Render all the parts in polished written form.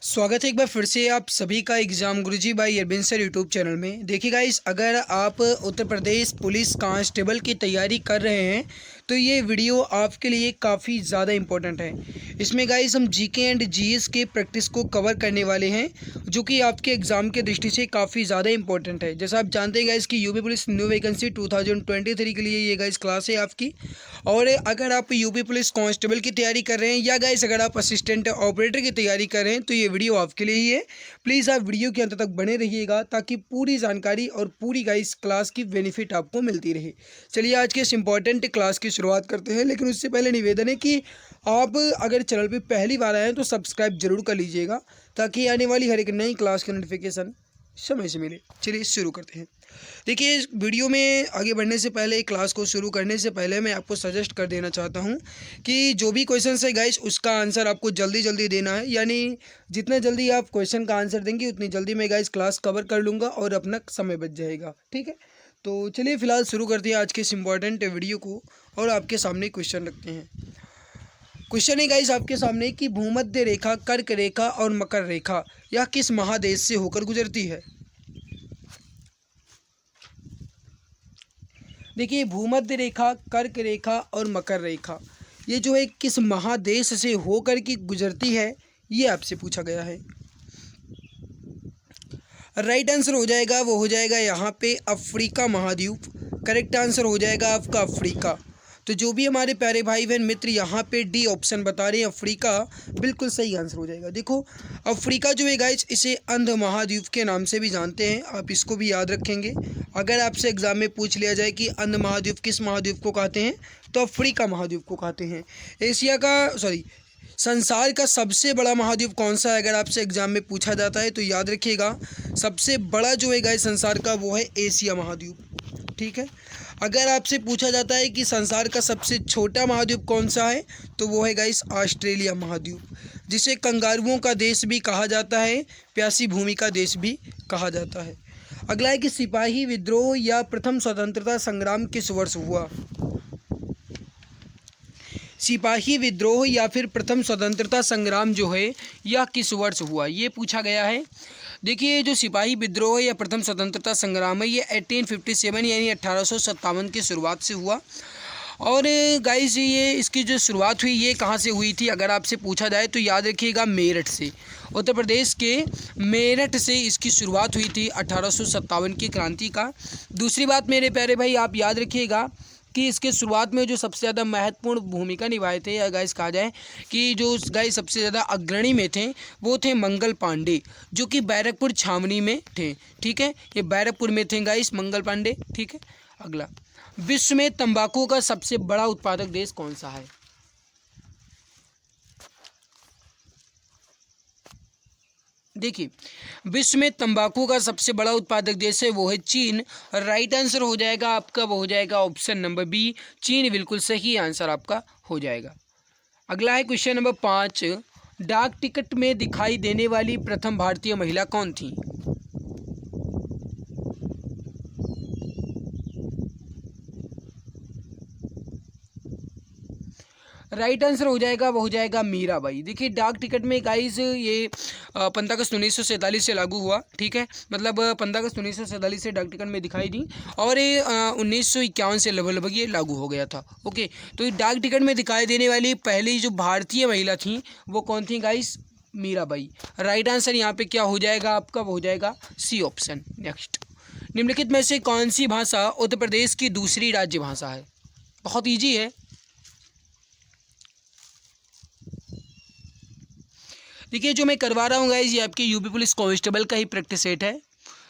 स्वागत है एक बार फिर से आप सभी का exam Guruji by Arvind sir YouTube channel में। देखिए गाइस, अगर आप उत्तर प्रदेश पुलिस कांस्टेबल की तैयारी कर रहे हैं तो ये वीडियो आपके लिए काफ़ी ज़्यादा इम्पोर्टेंट है। इसमें गाइस हम जीके एंड जीएस के प्रैक्टिस को कवर करने वाले हैं, जो कि आपके एग्ज़ाम के दृष्टि से काफ़ी ज़्यादा इंपॉर्टेंट है। जैसा आप जानते हैं गाइस कि यूपी पुलिस न्यू वैकेंसी 2023 के लिए ये गाइस क्लास है आपकी। और अगर आप यूपी पुलिस कांस्टेबल की तैयारी कर रहे हैं या गाइस अगर आप असिस्टेंट ऑपरेटर की तैयारी कर रहे हैं तो ये वीडियो आपके लिए ही है। प्लीज़ आप वीडियो के अंत तक बने रहिएगा ताकि पूरी जानकारी और पूरी गाइस क्लास की बेनिफिट आपको मिलती रहे। चलिए आज के इस इंपॉर्टेंट क्लास की शुरुआत करते हैं, लेकिन उससे पहले निवेदन है कि आप अगर चैनल पे पहली बार आए हैं तो सब्सक्राइब जरूर कर लीजिएगा ताकि आने वाली हर एक नई क्लास की नोटिफिकेशन समय से मिले। चलिए शुरू करते हैं। देखिए, इस वीडियो में आगे बढ़ने से पहले, क्लास को शुरू करने से पहले मैं आपको सजेस्ट कर देना चाहता हूं कि जो भी क्वेश्चन है गाइस उसका आंसर आपको जल्दी जल्दी देना है। यानी जितना जल्दी आप क्वेश्चन का आंसर देंगे उतनी जल्दी मैं गाइस क्लास कवर कर लूँगा और अपना समय बच जाएगा। ठीक है, तो चलिए फिलहाल शुरू करते हैं आज के इस इम्पॉर्टेंट वीडियो को और आपके सामने क्वेश्चन रखते हैं। क्वेश्चन है गाइस आपके सामने कि भूमध्य रेखा, कर्क रेखा और मकर रेखा यह किस महादेश से होकर गुजरती है। देखिए, भूमध्य रेखा, कर्क रेखा और मकर रेखा ये जो है किस महादेश से होकर की गुजरती है, ये आपसे पूछा गया है। राइट आंसर हो जाएगा वो हो जाएगा यहाँ पे अफ्रीका महाद्वीप। करेक्ट आंसर हो जाएगा आपका अफ्रीका। तो जो भी हमारे प्यारे भाई बहन मित्र यहाँ पे डी ऑप्शन बता रहे हैं अफ्रीका, बिल्कुल सही आंसर हो जाएगा। देखो, अफ्रीका जो है गाइस इसे अंध महाद्वीप के नाम से भी जानते हैं, आप इसको भी याद रखेंगे। अगर आपसे एग्जाम में पूछ लिया जाए कि अंध महाद्वीप किस महाद्वीप को कहते हैं तो अफ्रीका महाद्वीप को कहते हैं। एशिया का संसार का सबसे बड़ा महाद्वीप कौन सा है, अगर आपसे एग्जाम में पूछा जाता है तो याद रखिएगा सबसे बड़ा जो है गाइस संसार का वो है एशिया महाद्वीप। ठीक है, अगर आपसे पूछा जाता है कि संसार का सबसे छोटा महाद्वीप कौन सा है तो वो है गाइस ऑस्ट्रेलिया महाद्वीप, जिसे कंगारुओं का देश भी कहा जाता है, प्यासी भूमि का देश भी कहा जाता है। अगला है कि सिपाही विद्रोह या प्रथम स्वतंत्रता संग्राम किस वर्ष हुआ। सिपाही विद्रोह या फिर प्रथम स्वतंत्रता संग्राम जो है यह किस वर्ष हुआ, ये पूछा गया है। देखिए, जो सिपाही विद्रोह या प्रथम स्वतंत्रता संग्राम है ये 1857 यानी 1857 की शुरुआत से हुआ। और गाइस ये इसकी जो शुरुआत हुई ये कहाँ से हुई थी, अगर आपसे पूछा जाए तो याद रखिएगा मेरठ से, उत्तर प्रदेश के मेरठ से इसकी शुरुआत हुई थी 1857 की क्रांति का। दूसरी बात मेरे प्यारे भाई आप याद रखिएगा कि इसके शुरुआत में जो सबसे ज़्यादा महत्वपूर्ण भूमिका निभाए थे, या गाइस कहा जाए कि जो गाइस सबसे ज़्यादा अग्रणी में थे वो थे मंगल पांडे, जो कि बैरकपुर छावनी में थे। ठीक है, ये बैरकपुर में थे गाइस मंगल पांडे। ठीक है, अगला, विश्व में तंबाकू का सबसे बड़ा उत्पादक देश कौन सा है। देखिए, विश्व में तंबाकू का सबसे बड़ा उत्पादक देश है वो है चीन। राइट आंसर हो जाएगा आपका वो हो जाएगा ऑप्शन नंबर बी, चीन बिल्कुल सही आंसर आपका हो जाएगा। अगला है क्वेश्चन नंबर 5, डाक टिकट में दिखाई देने वाली प्रथम भारतीय महिला कौन थी। राइट आंसर हो जाएगा वो हो जाएगा मीराबाई। देखिए, डाक टिकट में गाइस ये 15 अगस्त 1947 से लागू हुआ। ठीक है, मतलब 15 अगस्त 1947 से डाक टिकट में दिखाई दी और ये 1951 से लगभग ये लागू हो गया था। ओके, तो ये डाक टिकट में दिखाई देने वाली पहली जो भारतीय महिला थी वो कौन थी गाइस, मीराबाई। राइट आंसर यहाँ पे क्या हो जाएगा आपका वो हो जाएगा सी ऑप्शन। नेक्स्ट, निम्नलिखित में से कौन सी भाषा उत्तर प्रदेश की दूसरी राज्य भाषा है। बहुत ईजी है। देखिए, जो मैं करवा रहा हूँ गाइस ये आपके यूपी पुलिस कांस्टेबल का ही प्रैक्टिस सेट है,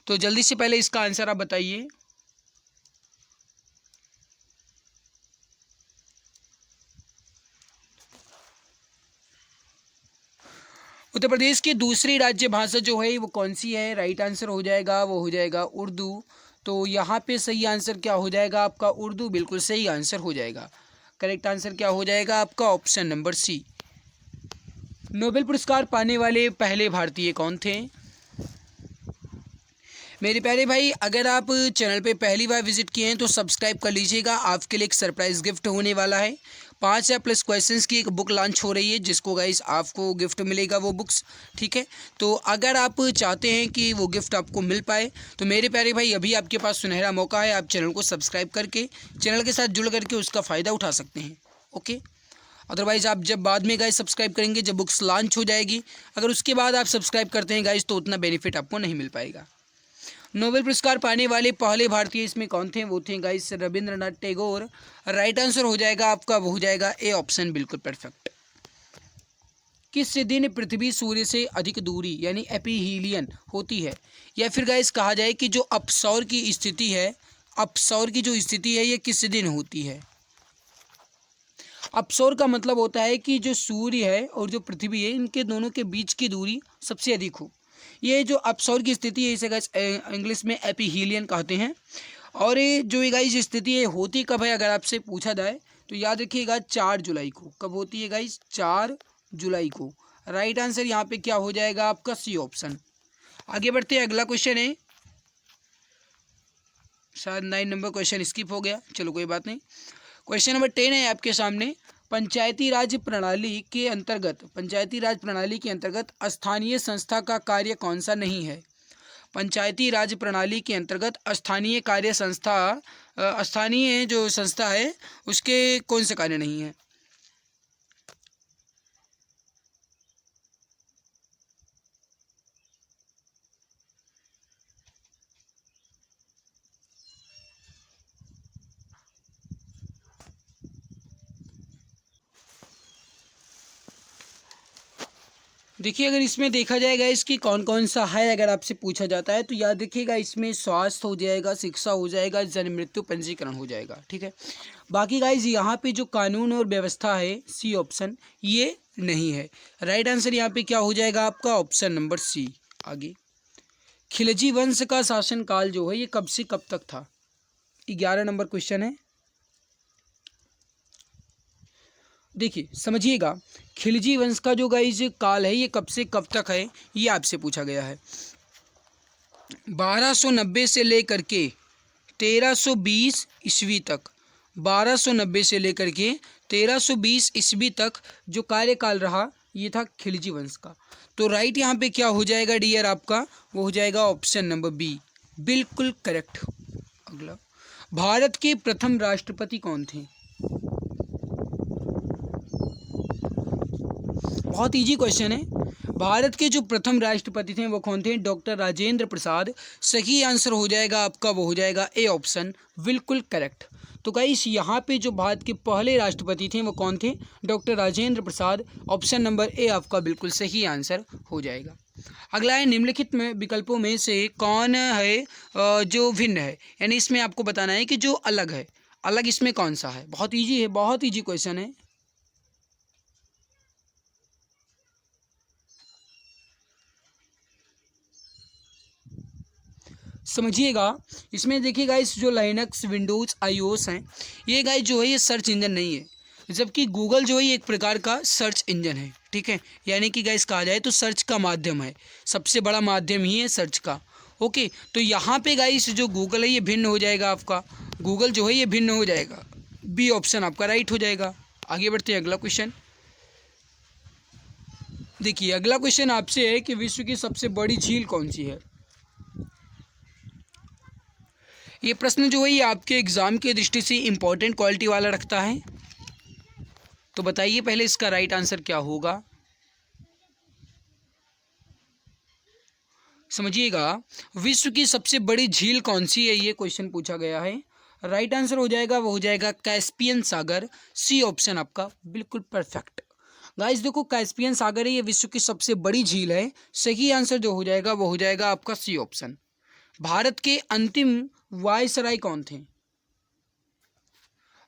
तो जल्दी से पहले इसका आंसर आप बताइए। उत्तर प्रदेश की दूसरी राज्य भाषा जो है वो कौन सी है, राइट आंसर हो जाएगा वो हो जाएगा उर्दू। तो यहाँ पे सही आंसर क्या हो जाएगा आपका उर्दू, बिल्कुल सही आंसर हो जाएगा। करेक्ट आंसर क्या हो जाएगा आपका ऑप्शन नंबर सी। नोबेल पुरस्कार पाने वाले पहले भारतीय कौन थे। मेरे प्यारे भाई, अगर आप चैनल पे पहली बार विजिट किए हैं तो सब्सक्राइब कर लीजिएगा, आपके लिए एक सरप्राइज़ गिफ्ट होने वाला है। 5,000+ क्वेश्चंस की एक बुक लॉन्च हो रही है, जिसको गाइस आपको गिफ्ट मिलेगा वो बुक्स, ठीक है। तो अगर आप चाहते हैं कि वो गिफ्ट आपको मिल पाए तो मेरे प्यारे भाई अभी आपके पास सुनहरा मौका है, आप चैनल को सब्सक्राइब करके चैनल के साथ जुड़ करके उसका फ़ायदा उठा सकते हैं, ओके। अदरवाइज़ आप जब बाद में गाइस सब्सक्राइब करेंगे, जब बुक्स लॉन्च हो जाएगी, अगर उसके बाद आप सब्सक्राइब करते हैं गाइस तो उतना बेनिफिट आपको नहीं मिल पाएगा। नोबेल पुरस्कार पाने वाले पहले भारतीय इसमें कौन थे? वो थे guys Rabindranath Tagore. Right answer हो जाएगा आपका, वो हो जाएगा ए ऑप्शन, बिल्कुल परफेक्ट। किस दिन पृथ्वी सूर्य से अधिक दूरी यानी एपीहीलियन होती है? या फिर गाइस कहा जाए कि जो अपसौर की स्थिति है, अपसौर की जो स्थिति है ये किस दिन होती है? अपसौर का मतलब होता है कि जो सूर्य है और जो पृथ्वी है इनके दोनों के बीच की दूरी सबसे अधिक हो। ये जो अपसौर की स्थिति है इसे गाइस इंग्लिश में एपीहीलियन कहते हैं। और ये जो ये गाइस स्थिति है होती कब है अगर आपसे पूछा जाए तो याद रखिएगा 4 जुलाई को। कब होती है गाइस? 4 जुलाई को। राइट आंसर यहाँ पे क्या हो जाएगा आपका? C option. आगे बढ़ते हैं, अगला क्वेश्चन है, शायद 9 नंबर क्वेश्चन स्किप हो गया, चलो कोई बात नहीं। क्वेश्चन नंबर 10 है आपके सामने। पंचायती राज प्रणाली के अंतर्गत स्थानीय संस्था का कार्य कौन सा नहीं है? पंचायती राज प्रणाली के अंतर्गत स्थानीय कार्य संस्था, स्थानीय जो संस्था है उसके कौन से कार्य नहीं है? देखिए अगर इसमें देखा जाएगा इसकी कौन कौन सा है, अगर आपसे पूछा जाता है तो याद रखिएगा इसमें स्वास्थ्य हो जाएगा, शिक्षा हो जाएगा, जन्म मृत्यु पंजीकरण हो जाएगा, ठीक है। बाकी गाइज यहाँ पे जो कानून और व्यवस्था है सी ऑप्शन, ये नहीं है। राइट आंसर यहाँ पे क्या हो जाएगा आपका? Option number C. आगे, खिलजी वंश का शासनकाल जो है ये कब से कब तक था? 11 नंबर क्वेश्चन है। देखिए समझिएगा, खिलजी वंश का जो गाइज काल है ये कब से कब तक है ये आपसे पूछा गया है। 1290 से लेकर के 1320 ईस्वी तक, 1290 से लेकर के 1320 ईस्वी तक जो कार्यकाल रहा ये था खिलजी वंश का। तो राइट यहाँ पे क्या हो जाएगा डियर आपका? वो हो जाएगा ऑप्शन नंबर बी, बिल्कुल करेक्ट। अगला, भारत के प्रथम राष्ट्रपति कौन थे? बहुत इजी क्वेश्चन है। भारत के जो प्रथम राष्ट्रपति थे वो कौन थे? डॉक्टर राजेंद्र प्रसाद। सही आंसर हो जाएगा आपका, वो हो जाएगा ए ऑप्शन, बिल्कुल करेक्ट। तो गाइस यहाँ पे जो भारत के पहले राष्ट्रपति थे वो कौन थे? Doctor Rajendra Prasad. Option number A आपका बिल्कुल सही आंसर हो जाएगा। अगला है, निम्नलिखित में विकल्पों में से कौन है जो भिन्न है, यानी इसमें आपको बताना है कि जो अलग है, अलग इसमें कौन सा है? बहुत ईजी है, बहुत ईजी क्वेश्चन है। समझिएगा, इसमें देखिए गाइस जो लाइनक्स, विंडोज़, आईओएस हैं ये गाइस जो है ये सर्च इंजन नहीं है, जबकि गूगल जो है ये एक प्रकार का सर्च इंजन है, ठीक है। यानी कि गाइस कहा जाए तो सर्च का माध्यम है, सबसे बड़ा माध्यम ही है सर्च का, ओके। तो यहाँ पे गाइस जो गूगल है ये भिन्न हो जाएगा आपका, गूगल जो है ये भिन्न हो जाएगा, बी ऑप्शन आपका राइट हो जाएगा। आगे बढ़ते हैं, अगला क्वेश्चन देखिए। अगला क्वेश्चन आपसे है कि विश्व की सबसे बड़ी झील कौन सी है? ये प्रश्न जो है ये आपके एग्ज़ाम की दृष्टि से इम्पोर्टेंट क्वालिटी वाला रखता है, तो बताइए पहले इसका राइट आंसर क्या होगा? समझिएगा, विश्व की सबसे बड़ी झील कौन सी है ये क्वेश्चन पूछा गया है। राइट आंसर हो जाएगा, वो हो जाएगा कैस्पियन सागर। सी ऑप्शन आपका बिल्कुल परफेक्ट। गाइस देखो, कैस्पियन सागर है ये विश्व की सबसे बड़ी झील है। सही आंसर जो हो जाएगा वो हो जाएगा आपका सी ऑप्शन। भारत के अंतिम वायसराय कौन थे?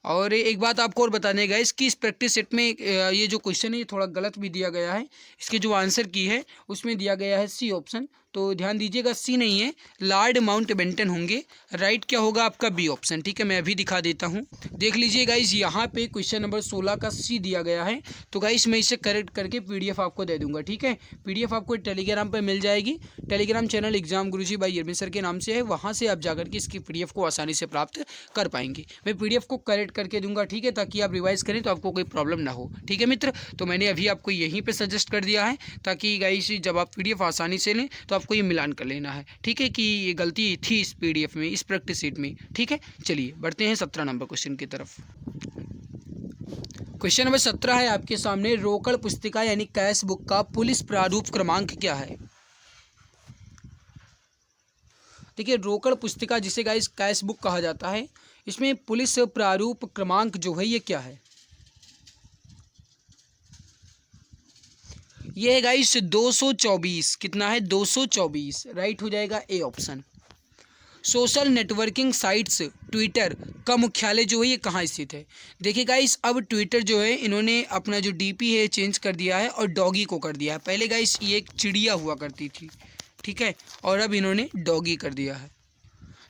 और एक बात आपको और बताने गए, इसकी इस प्रैक्टिस सेट में ये जो क्वेश्चन है ये थोड़ा गलत भी दिया गया है। इसके जो आंसर की है उसमें दिया गया है सी ऑप्शन, तो ध्यान दीजिएगा सी नहीं है, लॉर्ड माउंटबेटन होंगे। राइट क्या होगा आपका बी ऑप्शन। ठीक है, मैं अभी दिखा देता हूँ। देख लीजिए गाइस, यहाँ पे क्वेश्चन नंबर 16 का सी दिया गया है। तो गाइस मैं इसे करेक्ट करके पीडीएफ आपको दे दूंगा। ठीक है, पीडीएफ आपको टेलीग्राम पर मिल जाएगी। Telegram channel exam Guruji by Arvind sir के नाम से है, वहाँ से आप जाकर के इसकी पीडीएफ को आसानी से प्राप्त कर पाएंगे। मैं पीडीएफ को करेक्ट करके दूंगा। ठीक है, ताकि आप रिवाइज करें तो आपको कोई प्रॉब्लम ना हो। ठीक है मित्र, तो मैंने अभी आपको यहीं पे सजेस्ट कर दिया है, ताकि गाइस जब आप पीडीएफ आसानी से लें तो आपको ये मिलान कर लेना है। ठीक है, कि ये गलती थी इस पीडीएफ में, इस प्रैक्टिस शीट में। ठीक है, चलिए बढ़ते हैं 17 नंबर क्वेश्चन की तरफ। क्वेश्चन नंबर 17 है आपके सामने, रोकड़ पुस्तिका यानी कैश बुक का पुलिस प्रारूप क्रमांक क्या है। देखिए, रोकड़ पुस्तिका जिसे गाइस कैश बुक कहा जाता है, इसमें पुलिस प्रारूप क्रमांक जो है ये क्या है। ये है गाइस 224। कितना है, 224। राइट हो जाएगा A option. Social networking sites Twitter का मुख्यालय जो है ये कहाँ स्थित है। देखिए गाइस, अब ट्विटर जो है इन्होंने अपना जो डीपी है चेंज कर दिया है और डॉगी को कर दिया है। पहले गाइस ये एक चिड़िया हुआ करती थी, ठीक है, और अब इन्होंने डॉगी कर दिया है।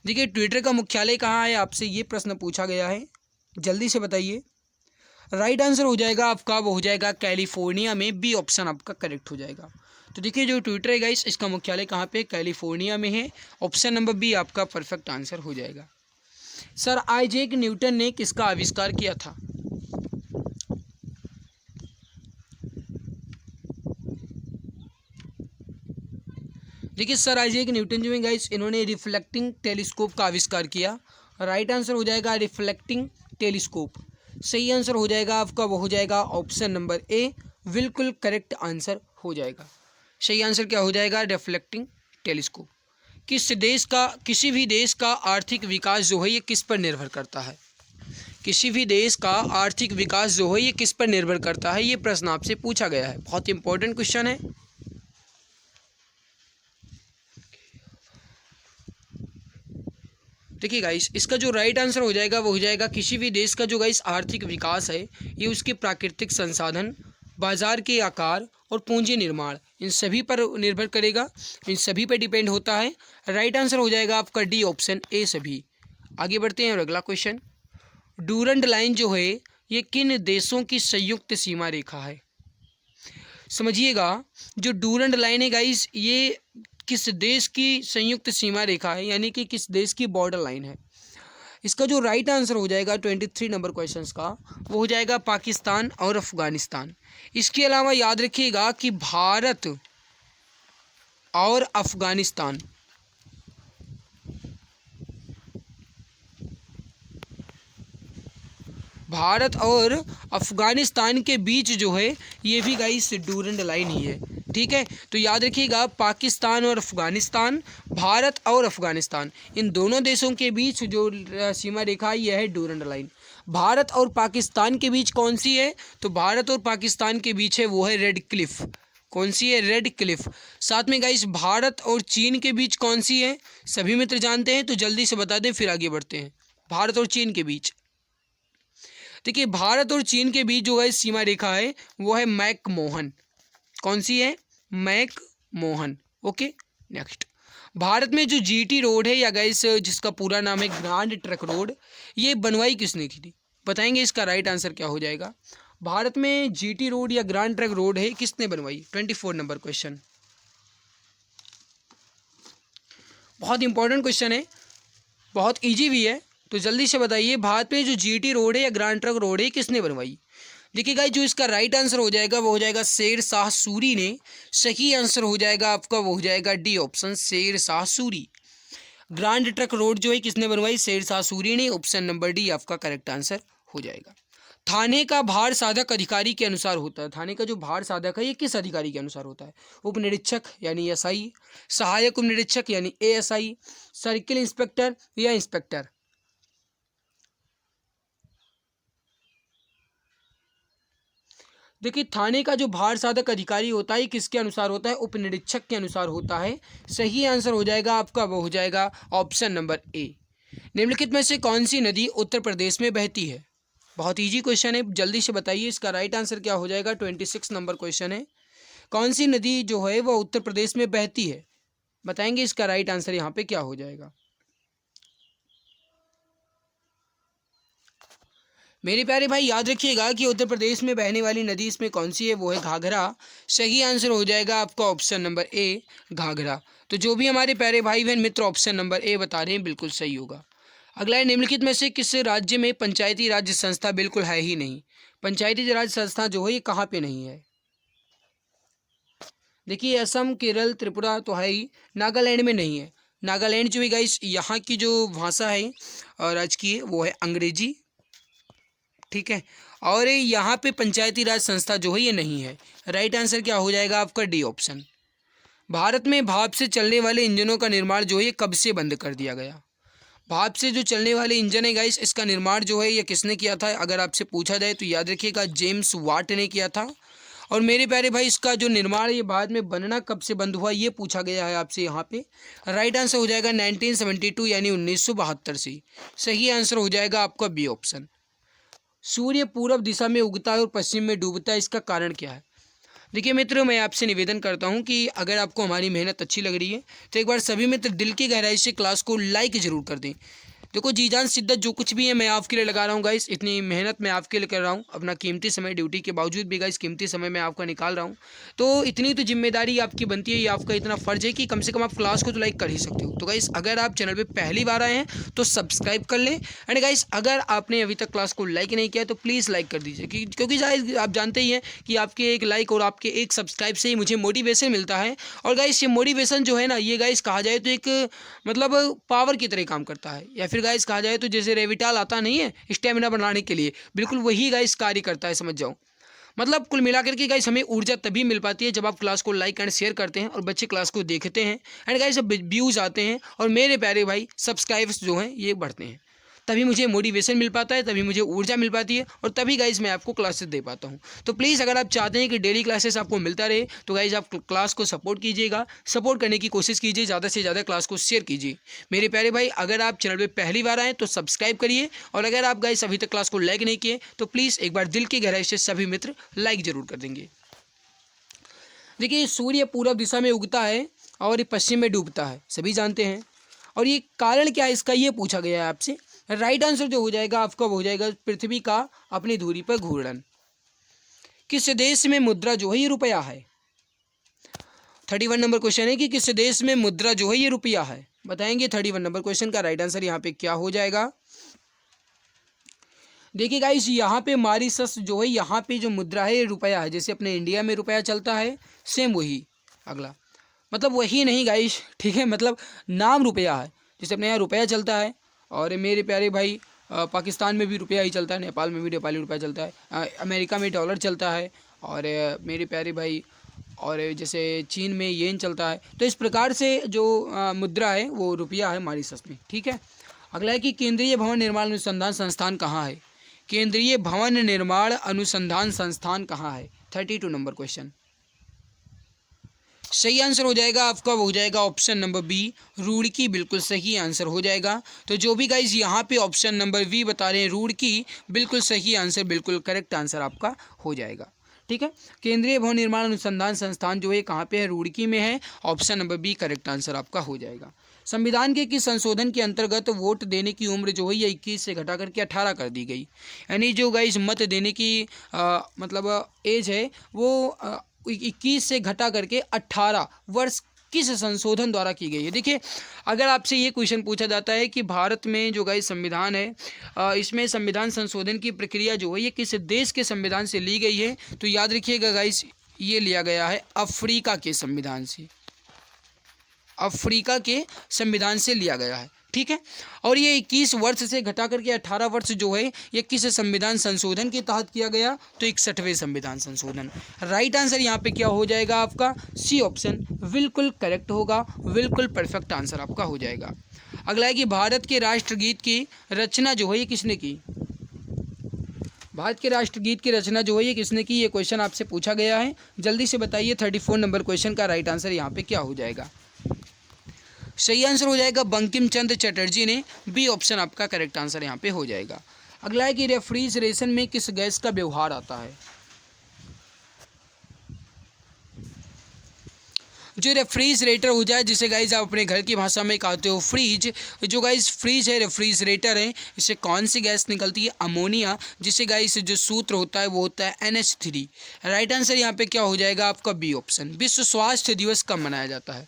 देखिए, ट्विटर का मुख्यालय कहाँ है, आपसे ये प्रश्न पूछा गया है, जल्दी से बताइए। राइट आंसर हो जाएगा आपका, वो हो जाएगा कैलिफोर्निया में। बी ऑप्शन आपका करेक्ट हो जाएगा। तो देखिए, जो ट्विटर है गाइस, इसका मुख्यालय कहाँ पे, कैलिफोर्निया में है। ऑप्शन नंबर बी आपका परफेक्ट आंसर हो जाएगा। सर आइजैक न्यूटन ने किसका आविष्कार किया था। देखिए, सर आइजैक न्यूटन जो है गाइस, इन्होंने रिफ्लेक्टिंग टेलीस्कोप का आविष्कार किया। राइट आंसर हो जाएगा रिफ्लेक्टिंग टेलीस्कोप। सही आंसर हो जाएगा आपका, वो हो जाएगा ऑप्शन नंबर ए, बिल्कुल करेक्ट आंसर हो जाएगा। सही आंसर क्या हो जाएगा, रिफ्लेक्टिंग टेलीस्कोप। किस देश का, किसी भी देश का आर्थिक विकास जो है ये किस पर निर्भर करता है। किसी भी देश का आर्थिक विकास जो है ये किस पर निर्भर करता है, ये प्रश्न आपसे पूछा गया है। बहुत इंपॉर्टेंट क्वेश्चन है। देखिए गाइस, इसका जो राइट आंसर हो जाएगा वो हो जाएगा, किसी भी देश का जो गाइस आर्थिक विकास है ये उसके प्राकृतिक संसाधन, बाजार के आकार और पूंजी निर्माण, इन सभी पर निर्भर करेगा, इन सभी पर डिपेंड होता है। राइट आंसर हो जाएगा आपका डी ऑप्शन ए, सभी। आगे बढ़ते हैं और अगला क्वेश्चन, डूरंड लाइन जो है ये किन देशों की संयुक्त सीमा रेखा है। समझिएगा, जो डूरंड लाइन है गाइस, ये किस देश की संयुक्त सीमा रेखा है, यानी कि किस देश की बॉर्डर लाइन है। इसका जो राइट आंसर हो जाएगा 23 नंबर क्वेश्चंस का, वो हो जाएगा पाकिस्तान और अफगानिस्तान। इसके अलावा याद रखिएगा कि भारत और अफगानिस्तान, भारत और अफगानिस्तान के बीच जो है ये भी गाइस डूरंड लाइन ही है। ठीक है, तो याद रखिएगा पाकिस्तान और अफगानिस्तान, भारत और अफगानिस्तान, इन दोनों देशों के बीच जो सीमा रेखा है यह है डूरंड लाइन। भारत और पाकिस्तान के बीच कौन सी है, तो भारत और पाकिस्तान के बीच है वो है रेड क्लिफ। कौन सी है, रेड क्लिफ। साथ में गाइस भारत और चीन के बीच कौन सी है, सभी मित्र जानते हैं तो जल्दी से बता दें, फिर आगे बढ़ते हैं। भारत और चीन के बीच, देखिए भारत और चीन के बीच जो है सीमा रेखा है वो है मैकमोहन। कौन सी है, मैकमोहन। ओके, नेक्स्ट, भारत में जो जीटी रोड है या गाइस जिसका पूरा नाम है ग्रांड ट्रक रोड, ये बनवाई किसने की थी, बताएंगे। इसका राइट आंसर क्या हो जाएगा। भारत में जीटी रोड या ग्रांड ट्रक रोड है, किसने बनवाई। 24 नंबर क्वेश्चन, बहुत इंपॉर्टेंट क्वेश्चन है, बहुत इजी भी है, तो जल्दी से बताइए, भारत में जो जीटी रोड है या ग्रांड ट्रक रोड है किसने बनवाई। देखिए गाइस, जो इसका राइट आंसर हो जाएगा वो हो जाएगा शेर शाह सूरी ने। सही आंसर हो जाएगा आपका, वो हो जाएगा D option, Sher Shah Suri. Grand truck road जो है किसने बनवाई, शेर शाह सूरी ने। ऑप्शन नंबर डी आपका करेक्ट आंसर हो जाएगा। थाने का भार साधक अधिकारी के अनुसार होता है। थाने का जो भार साधक है ये किस अधिकारी के अनुसार होता है, उप निरीक्षक यानी एसआई, सहायक उप निरीक्षक यानी एएसआई, सर्किल इंस्पेक्टर या इंस्पेक्टर। देखिए, थाने का जो भार साधक अधिकारी होता है किसके अनुसार होता है, उप निरीक्षक के अनुसार होता है। सही आंसर हो जाएगा आपका, वो हो जाएगा ऑप्शन नंबर ए। निम्नलिखित में से कौन सी नदी उत्तर प्रदेश में बहती है। बहुत इजी क्वेश्चन है, जल्दी से बताइए। इसका राइट आंसर क्या हो जाएगा। 26 नंबर क्वेश्चन है, कौन सी नदी जो है वो उत्तर प्रदेश में बहती है। बताएंगे इसका राइट आंसर यहाँ पे क्या हो जाएगा। मेरे प्यारे भाई याद रखिएगा कि उत्तर प्रदेश में बहने वाली नदी इसमें कौन सी है, वो है घाघरा। सही आंसर हो जाएगा आपका ऑप्शन नंबर ए, घाघरा। तो जो भी हमारे प्यारे भाई बहन मित्र ऑप्शन नंबर ए बता रहे हैं बिल्कुल सही होगा। अगला है, निम्नलिखित में से किस राज्य में पंचायती राज संस्था बिल्कुल है ही नहीं। पंचायती राज संस्था जो है ये कहाँ पे नहीं है। देखिए असम, केरल, त्रिपुरा तो है ही, नागालैंड में नहीं है। नागालैंड जो है गाइस यहाँ की जो भाषा है राज्य की वो है अंग्रेजी, ठीक है। और यहाँ पे पंचायती राज संस्था जो है ये नहीं है। राइट आंसर क्या हो जाएगा आपका डी ऑप्शन। भारत में भाप से चलने वाले इंजनों का निर्माण जो है ये कब से बंद कर दिया गया। भाप से जो चलने वाले इंजन है गाइस इसका निर्माण जो है ये किसने किया था, अगर आपसे पूछा जाए तो याद रखिएगा जेम्स वाट ने किया था। और मेरे प्यारे भाई इसका जो निर्माण ये बाद में बनना कब से बंद हुआ ये पूछा गया है आपसे यहाँ पे। राइट आंसर हो जाएगा 1972 यानी 1972 से। सही आंसर हो जाएगा आपका बी ऑप्शन। सूर्य पूर्व दिशा में उगता है और पश्चिम में डूबता है, इसका कारण क्या है। देखिए मित्रों मैं आपसे निवेदन करता हूं कि अगर आपको हमारी मेहनत अच्छी लग रही है तो एक बार सभी मित्र दिल की गहराई से क्लास को लाइक ज़रूर कर दें। देखो जी जान शिद्दत जो कुछ भी है मैं आपके लिए लगा रहा हूँ गाइस, इतनी मेहनत मैं आपके लिए कर रहा हूँ, अपना कीमती समय ड्यूटी के बावजूद भी गाइस कीमती समय मैं आपका निकाल रहा हूँ। तो इतनी तो जिम्मेदारी आपकी बनती है, ये आपका इतना फ़र्ज़ है कि कम से कम आप क्लास को तो लाइक कर ही सकते हो। तो गाइस अगर आप चैनल पर पहली बार आए हैं तो सब्सक्राइब कर लें। एंड गाइस अगर आपने अभी तक क्लास को लाइक नहीं किया तो प्लीज़ लाइक कर दीजिए, क्योंकि शायद आप जानते ही हैं कि आपके एक लाइक और आपके एक सब्सक्राइब से ही मुझे मोटिवेशन मिलता है। और गाइस ये मोटिवेशन जो है ना ये गाइस कहा जाए तो एक मतलब पावर की तरह काम करता है, या फिर गाइस कहा जाए तो जैसे रेविटाल आता नहीं है स्टेमिना बढ़ाने के लिए, बिल्कुल वही गाइस कार्य करता है, समझ जाओ। मतलब कुल मिलाकर के गाइस हमें ऊर्जा तभी मिल पाती है जब आप क्लास को लाइक एंड शेयर करते हैं और बच्चे क्लास को देखते हैं। एंड गाइस जब व्यूज़ आते हैं और मेरे प्यारे भाई सब्सक्राइबर्स जो हैं ये बढ़ते हैं, तभी मुझे मोटिवेशन मिल पाता है, तभी मुझे ऊर्जा मिल पाती है और तभी गाइस मैं आपको क्लासेस दे पाता हूँ। तो प्लीज़ अगर आप चाहते हैं कि डेली क्लासेस आपको मिलता रहे तो गाइस आप क्लास को सपोर्ट कीजिएगा, सपोर्ट करने की कोशिश कीजिए, ज़्यादा से ज़्यादा क्लास को शेयर कीजिए। मेरे प्यारे भाई अगर आप चैनल पर पहली बार आएँ तो सब्सक्राइब करिए, और अगर आप गाइस अभी तक क्लास को लाइक नहीं किए तो प्लीज़ एक बार दिल की गहराई से सभी मित्र लाइक ज़रूर कर देंगे। देखिए सूर्य पूर्व दिशा में उगता है और ये पश्चिम में डूबता है, सभी जानते हैं। और ये कारण क्या है इसका ये पूछा गया है आपसे। राइट आंसर जो हो जाएगा आपका वो हो जाएगा पृथ्वी का अपनी धुरी पर घूर्णन। किस देश में मुद्रा जो है ये रुपया है। 31 नंबर क्वेश्चन है कि किस देश में मुद्रा जो है ये रुपया है, बताएंगे 31 नंबर क्वेश्चन का राइट आंसर यहाँ पे क्या हो जाएगा। देखिए गाइस यहाँ पे मॉरिशस जो है यहाँ पे जो मुद्रा है ये रुपया है, जैसे अपने इंडिया में रुपया चलता है सेम वही। अगला मतलब वही नहीं गाइस, ठीक है, मतलब नाम रुपया है, जैसे अपने यहाँ रुपया चलता है और मेरे प्यारे भाई पाकिस्तान में भी रुपया ही चलता है, नेपाल में भी नेपाली रुपया चलता है, अमेरिका में डॉलर चलता है, और मेरे प्यारे भाई और जैसे चीन में येन चलता है। तो इस प्रकार से जो मुद्रा है वो रुपया है मॉरिशस में, ठीक है। अगला है कि केंद्रीय भवन निर्माण अनुसंधान संस्थान कहाँ है। केंद्रीय भवन निर्माण अनुसंधान संस्थान कहाँ है, 32 नंबर क्वेश्चन। सही आंसर हो जाएगा आपका वो हो जाएगा ऑप्शन नंबर बी, रुड़की, बिल्कुल सही आंसर हो जाएगा। तो जो भी गाइज यहाँ पे ऑप्शन नंबर बी बता रहे हैं रुड़की, बिल्कुल सही आंसर, बिल्कुल करेक्ट आंसर आपका हो जाएगा, ठीक है। केंद्रीय भवन निर्माण अनुसंधान संस्थान जो है कहाँ पे है, रुड़की में है। Option number B correct answer आपका हो जाएगा। संविधान के किस संशोधन के अंतर्गत वोट देने की उम्र जो है ये 21 से घटा करके 18 कर दी गई। यानी जो गाइज मत देने की मतलब एज है वो 21 से घटा करके 18 वर्ष किस संशोधन द्वारा की गई है। देखिए अगर आपसे ये क्वेश्चन पूछा जाता है कि भारत में जो गाइस संविधान है इसमें संविधान संशोधन की प्रक्रिया जो है ये किस देश के संविधान से ली गई है, तो याद रखिएगा गाइस ये लिया गया है अफ्रीका के संविधान से, अफ्रीका के संविधान से लिया गया है, ठीक है। और ये 21 वर्ष से घटा करके 18 वर्ष जो है ये किस संविधान संशोधन के तहत किया गया, तो 61वें संविधान संशोधन। राइट आंसर यहाँ पे क्या हो जाएगा आपका सी ऑप्शन, बिल्कुल करेक्ट होगा, बिल्कुल परफेक्ट आंसर आपका हो जाएगा। अगला है कि भारत के राष्ट्रगीत की रचना जो है ये किसने की। भारत के राष्ट्रगीत की रचना जो है ये किसने की, ये क्वेश्चन आपसे पूछा गया है, जल्दी से बताइए। 34 नंबर क्वेश्चन का राइट आंसर यहाँ पे क्या हो जाएगा। सही आंसर हो जाएगा बंकिम चंद्र चटर्जी ने, बी ऑप्शन आपका करेक्ट आंसर यहाँ पे हो जाएगा। अगला है कि रेफ्रिजरेशन में किस गैस का व्यवहार आता है। जो रेफ्रिजरेटर हो जाए, जिसे गाइज आप अपने घर की भाषा में कहते हो फ्रिज, जो गाइज फ्रिज है, रेफ्रिजरेटर है, इससे कौन सी गैस निकलती है? अमोनिया, जिसे गाइज जो सूत्र होता है वो होता है NH3। राइट आंसर यहाँ पे क्या हो जाएगा आपका? B option. विश्व स्वास्थ्य दिवस कब मनाया जाता है?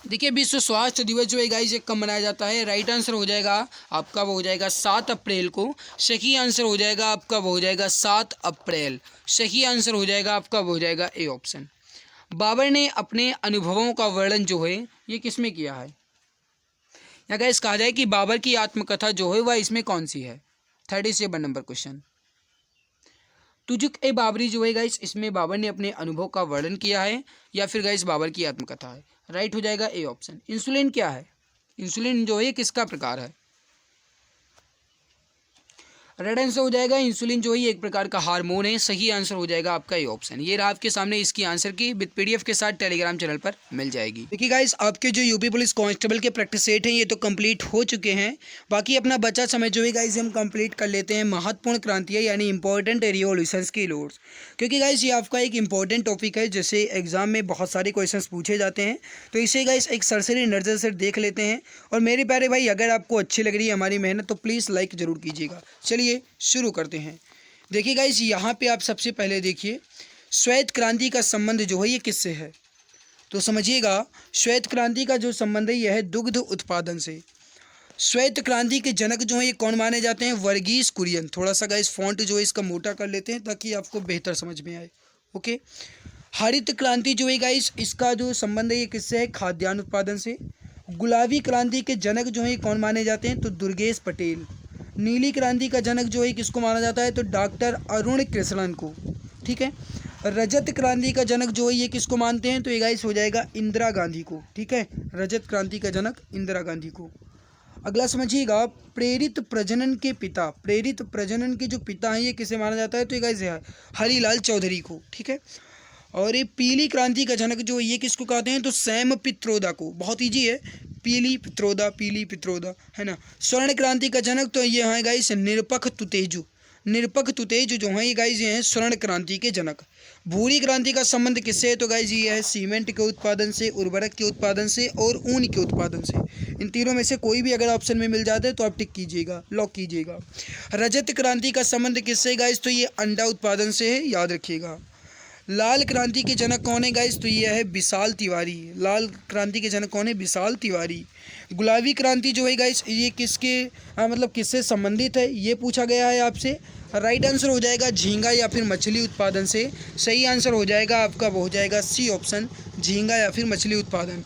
देखिए, विश्व स्वास्थ्य दिवस जो है गाइस कब मनाया जाता है? राइट आंसर हो जाएगा आपका, वो हो जाएगा 7 अप्रैल को। सही आंसर हो जाएगा आपका, वो हो जाएगा 7 अप्रैल। सही आंसर हो जाएगा आपका, वो हो जाएगा ए ऑप्शन। बाबर ने अपने अनुभवों का वर्णन जो है ये किसमें किया है? या गाइस कहा जाए कि बाबर की आत्मकथा जो है वह इसमें कौन सी है? 37 नंबर क्वेश्चन। तुजुक ए बाबरी जो है गाइस, इसमें बाबर ने अपने अनुभव का वर्णन किया है या फिर गाइस बाबर की आत्मकथा है? राइट हो जाएगा ए ऑप्शन। इंसुलिन क्या है? इंसुलिन जो है किसका प्रकार है? राइट आंसर हो जाएगा इंसुलिन जो है एक प्रकार का हार्मोन है। सही आंसर हो जाएगा आपका ये ऑप्शन। ये रहा आपके सामने इसकी आंसर की विद PDF के साथ टेलीग्राम चैनल पर मिल जाएगी। देखिए गाइस, आपके जो यूपी पुलिस कांस्टेबल के प्रैक्टिस सेट हैं ये तो कंप्लीट हो चुके हैं। बाकी अपना बचा समय जो है गाइस हम कंप्लीट कर लेते हैं महत्वपूर्ण क्रांतियाँ यानी इंपॉर्टेंट रिवॉल्यूशंस की लोड्स, क्योंकि गाइस ये आपका एक इंपॉर्टेंट टॉपिक है जैसे एग्जाम में बहुत सारे क्वेश्चन पूछे जाते हैं। तो इसे गाइस एक सरसरी नज़र से देख लेते हैं। और मेरे प्यारे भाई, अगर आपको अच्छी लग रही है हमारी मेहनत तो प्लीज़ लाइक ज़रूर कीजिएगा। चलिए शुरू करते हैं। देखिए गाइस, यहाँ पे आप सबसे पहले देखिए श्वेत क्रांति का संबंध जो है ये किससे है? तो समझिएगा, श्वेत क्रांति का जो संबंध है यह है दुग्ध उत्पादन से। श्वेत क्रांति के जनक जो है ये कौन माने जाते हैं? वर्गीस कुरियन। थोड़ा सा गाइस फॉन्ट जो है इसका मोटा कर लेते हैं ताकि आपको बेहतर समझ में आए। ओके। हरित क्रांति जो है गाइस, इसका जो संबंध है ये किससे है? खाद्यान्न उत्पादन से। गुलाबी क्रांति के जनक जो है कौन माने जाते हैं? तो दुर्गेश पटेल। नीली क्रांति का जनक जो है किसको माना जाता है? तो डॉक्टर अरुण कृष्णन को। ठीक है। रजत क्रांति का जनक जो है ये किसको मानते हैं? तो ये गाइस हो जाएगा इंदिरा गांधी को। ठीक है, रजत क्रांति का जनक इंदिरा गांधी को। अगला समझिएगा, प्रेरित प्रजनन के पिता, प्रेरित प्रजनन के जो पिता हैं ये किसे माना जाता है? तो ये गाइस है हरिलाल चौधरी को। ठीक है। और ये पीली क्रांति का जनक जो ये किसको कहते हैं? तो सैम पित्रोदा को। बहुत ईजी है, पीली पित्रोदा, पीली पित्रोदा, है ना। स्वर्ण क्रांति का जनक तो ये है गाइस निरपख तुतेजु। निरपख तुतेजु जो है ये गाइस ये हैं स्वर्ण क्रांति के जनक। भूरी क्रांति का संबंध किससे है? तो गाइस ये है सीमेंट के उत्पादन से, उर्वरक के उत्पादन से और ऊन के उत्पादन से। इन तीनों में से कोई भी अगर ऑप्शन में मिल जाता है तो आप टिक कीजिएगा, लॉक कीजिएगा। रजत क्रांति का संबंध किससे है गाइस? तो ये अंडा उत्पादन से है, याद रखिएगा। लाल क्रांति के जनक कौन है गाइस? तो ये है विशाल तिवारी। लाल क्रांति के जनक कौन है? विशाल तिवारी। गुलाबी क्रांति जो है गाइस ये किसके मतलब किससे संबंधित है ये पूछा गया है आपसे। राइट आंसर हो जाएगा झींगा या फिर मछली उत्पादन से। सही आंसर हो जाएगा आपका, वो हो जाएगा सी ऑप्शन, झींगा या फिर मछली उत्पादन।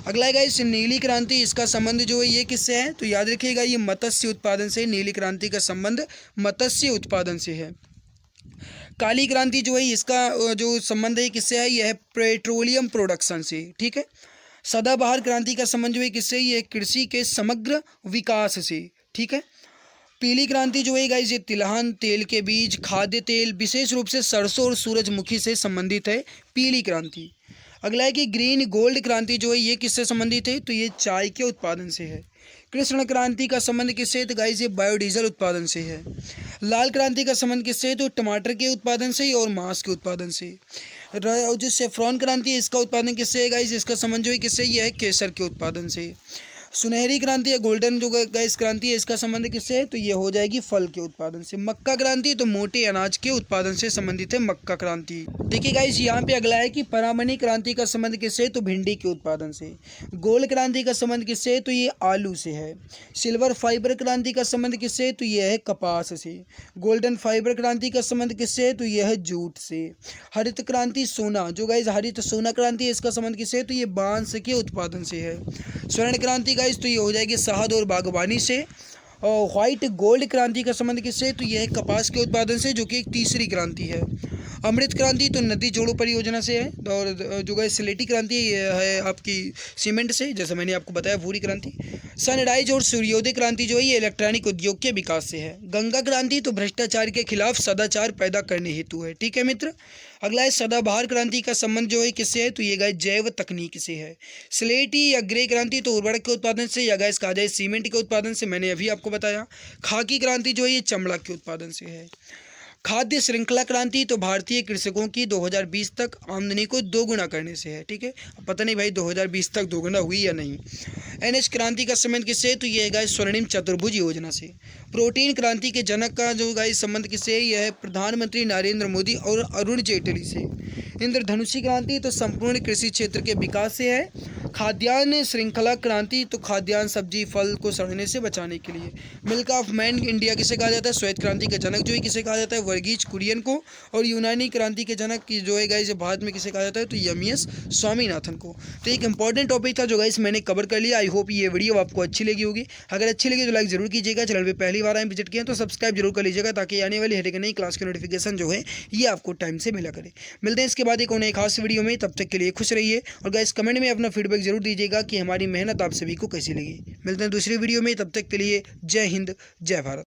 अगला है गाइस नीली क्रांति, इसका संबंध जो है ये किससे है? तो याद रखिएगा ये मत्स्य उत्पादन से। नीली क्रांति का संबंध मत्स्य उत्पादन से है। काली क्रांति जो है इसका जो संबंध है किससे है? यह है पेट्रोलियम प्रोडक्शन से। ठीक है। सदाबहार क्रांति का संबंध जो है किससे? ये कृषि के समग्र विकास से। ठीक है। पीली क्रांति जो है गाइस ये तिलहन, तेल के बीज, खाद्य तेल, विशेष रूप से सरसों और सूरजमुखी से संबंधित है पीली क्रांति। अगला है कि ग्रीन गोल्ड क्रांति जो है ये किससे संबंधित है? तो ये चाय के उत्पादन से है। कृष्ण क्रांति का संबंध किससे है? तो गाइस ये बायोडीजल उत्पादन से है। लाल क्रांति का संबंध किससे है? तो टमाटर के उत्पादन से और मांस के उत्पादन से। जो सेफ्रॉन क्रांति है इसका उत्पादन किससे है गाइस? इसका संबंध जो है किससे? यह है केसर के उत्पादन से। सुनहरी क्रांति या गोल्डन जो गैस क्रांति है इसका संबंध किससे है? तो ये हो जाएगी फल के उत्पादन से। मक्का क्रांति तो मोटे अनाज के उत्पादन से संबंधित है मक्का क्रांति। देखिए गाइस यहाँ पे अगला है कि परामनी क्रांति का संबंध किससे है? तो भिंडी के उत्पादन से। गोल्ड क्रांति का संबंध किससे है? तो ये आलू से है। सिल्वर फाइबर क्रांति का संबंध किससे है? तो यह है कपास से। गोल्डन फाइबर क्रांति का संबंध किससे है? तो यह है जूट से। हरित क्रांति सोना, जो गाइस हरित सोना क्रांति है इसका संबंध किससे है? तो ये बांस के उत्पादन से है। स्वर्ण क्रांति गाइस तो ये हो जाएगी शहद और बागवानी से। और व्हाइट गोल्ड क्रांति का संबंध किससे? तो यह है कपास के उत्पादन से, जो कि एक तीसरी क्रांति है। अमृत क्रांति तो नदी जोड़ो परियोजना से है। और जो गाइस स्लेटी क्रांति है आपकी सीमेंट से, जैसा मैंने आपको बताया भूरी क्रांति। सनराइज और सूर्योदय क्रांति जो है ये इलेक्ट्रॉनिक उद्योग के विकास से है। गंगा क्रांति तो भ्रष्टाचार के खिलाफ सदाचार पैदा करने हेतु है। ठीक है मित्र। अगला है सदाबहार क्रांति का संबंध जो है किससे है? तो ये गाइस जैव तकनीक से है। स्लेटी या ग्रे क्रांति तो उर्वरक के उत्पादन से, या गाइस कहा जाए सीमेंट के उत्पादन से, मैंने अभी आपको बताया। खाकी क्रांति जो है ये चमड़ा के उत्पादन से है। खाद्य श्रृंखला क्रांति तो भारतीय कृषकों की 2020 तक आमदनी को दोगुना करने से है। ठीक है, पता नहीं भाई 2020 तक दोगुना हुई या नहीं। एनएच क्रांति का संबंध किससे, तो ये है गाइस स्वर्णिम चतुर्भुज योजना से। प्रोटीन क्रांति के जनक का जो गाइस संबंध किससे, यह है प्रधानमंत्री नरेंद्र मोदी और अरुण जेटली से। इंद्रधनुषी क्रांति तो संपूर्ण कृषि क्षेत्र के विकास से है। खाद्यान्न श्रृंखला क्रांति तो खाद्यान्न सब्जी फल को सड़ने से बचाने के लिए। मिल्क ऑफ मैन इंडिया किसे कहा जाता है, श्वेत क्रांति के जनक जो है किसे कहा जाता है, वर्गीज कुरियन को। और यूनानी क्रांति के जनक की जो है गाइस भारत में किसे कहा जाता है, तो एम.एस. स्वामीनाथन को। तो एक इंपॉर्टेंट टॉपिक था जो गाइस मैंने कवर कर लिया। आई होप ये वीडियो आपको अच्छी लगी होगी। अगर अच्छी लगी तो लाइक जरूर कीजिएगा। चैनल पे पहली बार आए विजिट किए तो सब्सक्राइब जरूर कर लीजिएगा, ताकि आने वाली हर एक नई क्लास की नोटिफिकेशन जो है ये आपको टाइम से मिला करे। मिलते हैं इसके बाद एक और नई खास वीडियो में, तब तक के लिए खुश रहिए। और गाइस कमेंट में अपना फीडबैक जरूर दीजिएगा कि हमारी मेहनत आप सभी को कैसी लगी। मिलते हैं दूसरी वीडियो में, तब तक के लिए जय हिंद जय भारत।